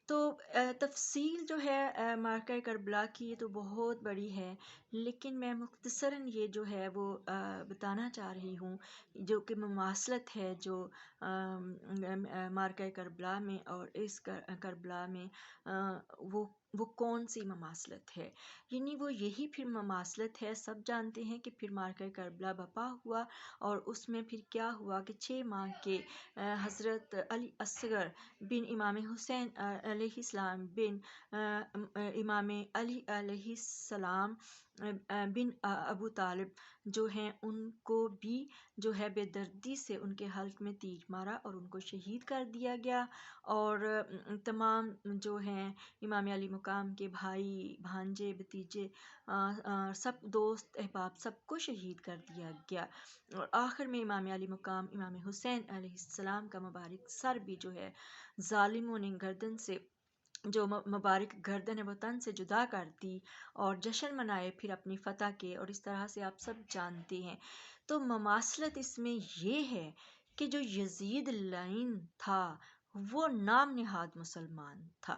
تو تفصیل جو ہے مارکہ کربلا کی یہ تو بہت بڑی ہے، لیکن میں مختصراً یہ جو ہے وہ بتانا چاہ رہی ہوں، جو کہ مماثلت ہے جو مارکہ کربلا میں اور اس کربلا میں، وہ کون سی مماثلت ہے؟ یعنی وہ یہی پھر مماثلت ہے، سب جانتے ہیں کہ پھر مارکہ کربلا برپا ہوا، اور اس میں پھر کیا ہوا کہ 6 ماہ کے حضرت علی اصغر بن امام حسین علیہ السلام بن امام علی علیہ السلام بن ابو طالب جو ہیں، ان کو بھی جو ہے بے دردی سے ان کے حلق میں تیر مارا اور ان کو شہید کر دیا گیا، اور تمام جو ہیں امام علی مقام کے بھائی بھانجے بھتیجے، سب دوست احباب، سب کو شہید کر دیا گیا، اور آخر میں امام علی مقام امام حسین علیہ السلام کا مبارک سر بھی جو ہے ظالموں نے گردن سے، جو مبارک گردن ہے وہ تن سے جدا کر دی، اور جشن منائے پھر اپنی فتح کے، اور اس طرح سے آپ سب جانتے ہیں۔ تو مماثلت اس میں یہ ہے کہ جو یزید لعین تھا وہ نام نہاد مسلمان تھا،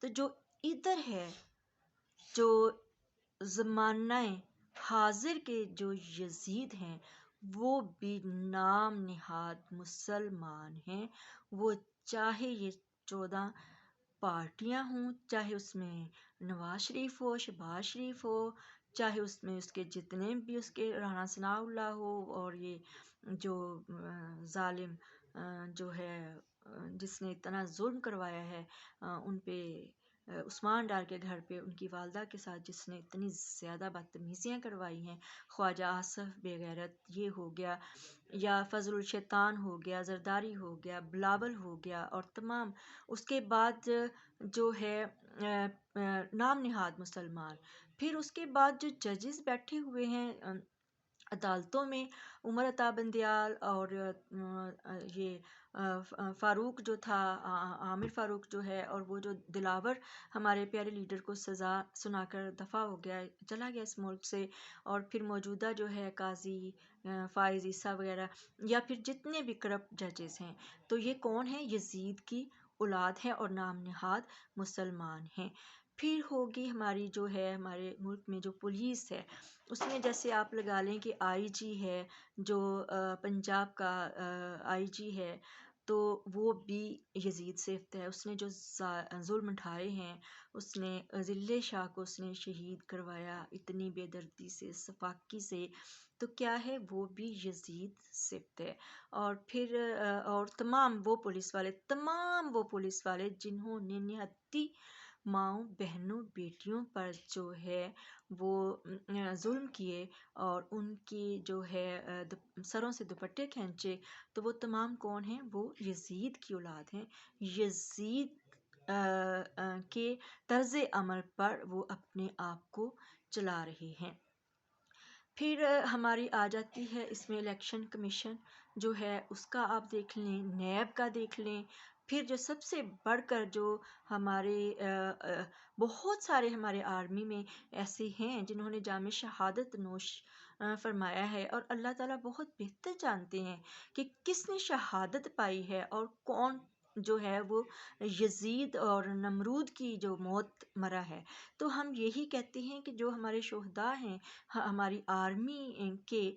تو جو ادھر ہے، جو زمانہ حاضر کے جو یزید ہیں وہ بھی نام نہاد مسلمان ہیں، وہ چاہے یہ 14 پارٹیاں ہوں، چاہے اس میں نواز شریف ہو، شہباز شریف ہو، چاہے اس میں اس کے جتنے بھی اس کے رانا ثناء اللہ ہو، اور یہ جو ظالم جو ہے جس نے اتنا ظلم کروایا ہے ان پہ، عثمان ڈار کے گھر پہ ان کی والدہ کے ساتھ جس نے اتنی زیادہ بدتمیزیاں کروائی ہیں، خواجہ آصف بے غیرت یہ ہو گیا، یا فضل الشیطان ہو گیا، زرداری ہو گیا، بلاول ہو گیا، اور تمام اس کے بعد جو ہے نام نہاد مسلمان، پھر اس کے بعد جو ججز بیٹھے ہوئے ہیں عدالتوں میں، عمر عطا بندیال اور یہ فاروق جو تھا، عامر فاروق جو ہے، اور وہ جو دلاور ہمارے پیارے لیڈر کو سزا سنا کر دفع ہو گیا، چلا گیا اس ملک سے، اور پھر موجودہ جو ہے قاضی فائز عیسیٰ وغیرہ، یا پھر جتنے بھی کرپٹ ججز ہیں، تو یہ کون ہیں؟ یزید کی اولاد ہے اور نام نہاد مسلمان ہیں۔ پھر ہوگی ہماری جو ہے ہمارے ملک میں جو پولیس ہے، اس میں جیسے آپ لگا لیں کہ آئی جی ہے، جو پنجاب کا آئی جی ہے، تو وہ بھی یزید سے ہے، اس نے جو ظلم اٹھائے ہیں، اس نے ضلع شاہ کو اس نے شہید کروایا اتنی بے دردی سے، صفاقی سے، تو کیا ہے؟ وہ بھی یزید سبت ہے۔ اور پھر اور تمام وہ پولیس والے جنہوں نے نہتی ماؤں بہنوں بیٹیوں پر جو ہے وہ ظلم کیے، اور ان کی جو ہے سروں سے دوپٹے کھینچے، تو وہ تمام کون ہیں؟ وہ یزید کی اولاد ہیں، یزید کے طرز عمل پر وہ اپنے آپ کو چلا رہے ہیں۔ پھر ہماری آ جاتی ہے اس میں الیکشن کمیشن جو ہے، اس کا آپ دیکھ لیں، نیب کا دیکھ لیں، پھر جو سب سے بڑھ کر جو ہمارے بہت سارے ہمارے آرمی میں ایسے ہیں جنہوں نے جام شہادت نوش فرمایا ہے، اور اللہ تعالیٰ بہت بہتر جانتے ہیں کہ کس نے شہادت پائی ہے، اور کون جو ہے وہ یزید اور نمرود کی جو موت مرا ہے۔ تو ہم یہی کہتے ہیں کہ جو ہمارے شہداء ہیں ہماری آرمی کے،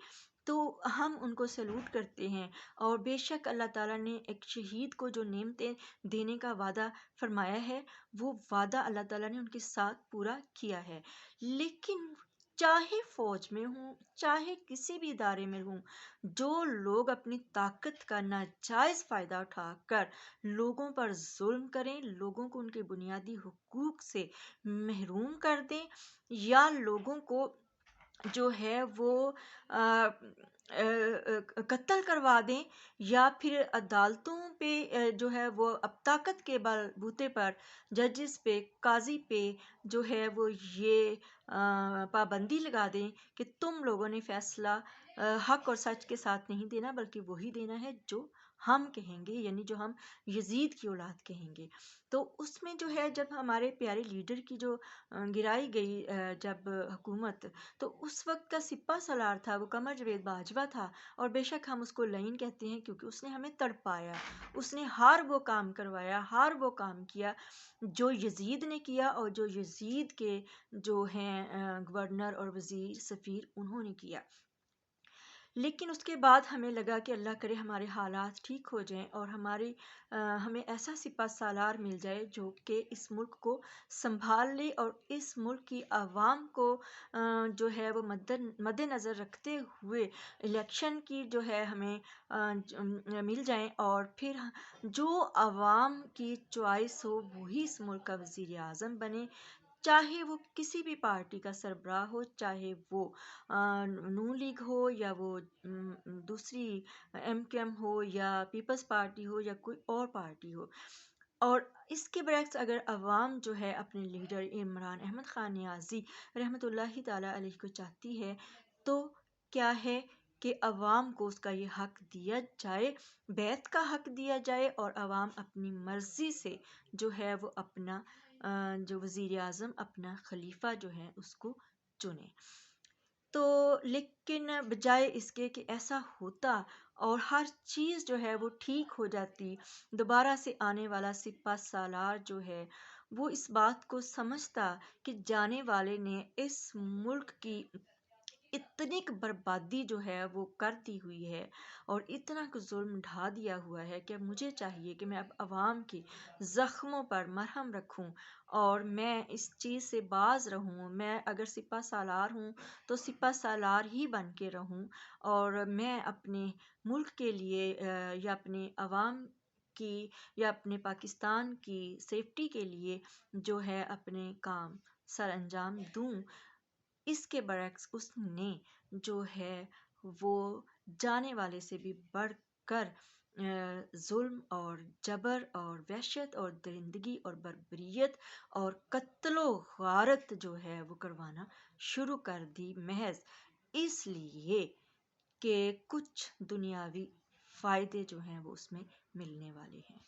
تو ہم ان کو سلوٹ کرتے ہیں، اور بے شک اللہ تعالیٰ نے ایک شہید کو جو نعمتیں دینے کا وعدہ فرمایا ہے، وہ وعدہ اللہ تعالیٰ نے ان کے ساتھ پورا کیا ہے۔ لیکن چاہے فوج میں ہوں، چاہے کسی بھی ادارے میں ہوں، جو لوگ اپنی طاقت کا ناجائز فائدہ اٹھا کر لوگوں پر ظلم کریں، لوگوں کو ان کے بنیادی حقوق سے محروم کر دیں، یا لوگوں کو جو ہے وہ قتل کروا دیں، یا پھر عدالتوں پہ جو ہے وہ اب طاقت کے بل بوتے پر ججز پہ، قاضی پہ جو ہے وہ یہ پابندی لگا دیں کہ تم لوگوں نے فیصلہ حق اور سچ کے ساتھ نہیں دینا، بلکہ وہی دینا ہے جو ہم کہیں گے، یعنی جو ہم یزید کی اولاد کہیں گے۔ تو اس میں جو ہے جب ہمارے پیارے لیڈر کی جو گرائی گئی جب حکومت، تو اس وقت کا سپہ سالار تھا وہ قمر جاوید باجوہ تھا، اور بے شک ہم اس کو لعین کہتے ہیں کیونکہ اس نے ہمیں تڑپایا، اس نے ہر وہ کام کروایا، ہر وہ کام کیا جو یزید نے کیا، اور جو یزید کے جو ہیں گورنر اور وزیر سفیر انہوں نے کیا۔ لیکن اس کے بعد ہمیں لگا کہ اللہ کرے ہمارے حالات ٹھیک ہو جائیں اور ہمیں ایسا سپہ سالار مل جائے جو کہ اس ملک کو سنبھال لے، اور اس ملک کی عوام کو جو ہے وہ مد نظر رکھتے ہوئے الیکشن کی جو ہے ہمیں مل جائیں، اور پھر جو عوام کی چوائس ہو وہی اس ملک کا وزیر اعظم بنے، چاہے وہ کسی بھی پارٹی کا سربراہ ہو، چاہے وہ نون لیگ ہو، یا وہ دوسری ایم کیو ایم ہو، یا پیپلز پارٹی ہو، یا کوئی اور پارٹی ہو۔ اور اس کے برعکس اگر عوام جو ہے اپنے لیڈر عمران احمد خان نیازی رحمۃ اللہ تعالی علیہ کو چاہتی ہے، تو کیا ہے کہ عوام کو اس کا یہ حق دیا جائے، بیعت کا حق دیا جائے، اور عوام اپنی مرضی سے جو ہے وہ اپنا جو وزیر اعظم، اپنا خلیفہ جو ہے اس کو چنے۔ تو لیکن بجائے اس کے کہ ایسا ہوتا اور ہر چیز جو ہے وہ ٹھیک ہو جاتی، دوبارہ سے آنے والا سپہ سالار جو ہے وہ اس بات کو سمجھتا کہ جانے والے نے اس ملک کی اتنی بربادی جو ہے وہ کر دی ہوئی ہے، اور اتنا ظلم ڈھا دیا ہوا ہے کہ مجھے چاہیے کہ میں اب عوام کے زخموں پر مرہم رکھوں، اور میں اس چیز سے باز رہوں۔ میں اگر سپہ سالار ہوں تو سپہ سالار ہی بن کے رہوں، اور میں اپنے ملک کے لیے یا اپنے عوام کی یا اپنے پاکستان کی سیفٹی کے لیے جو ہے اپنے کام سر انجام دوں۔ اس کے برعکس اس نے جو ہے وہ جانے والے سے بھی بڑھ کر ظلم اور جبر اور وحشت اور درندگی اور بربریت اور قتل و غارت جو ہے وہ کروانا شروع کر دی، محض اس لیے کہ کچھ دنیاوی فائدے جو ہیں وہ اس میں ملنے والے ہیں۔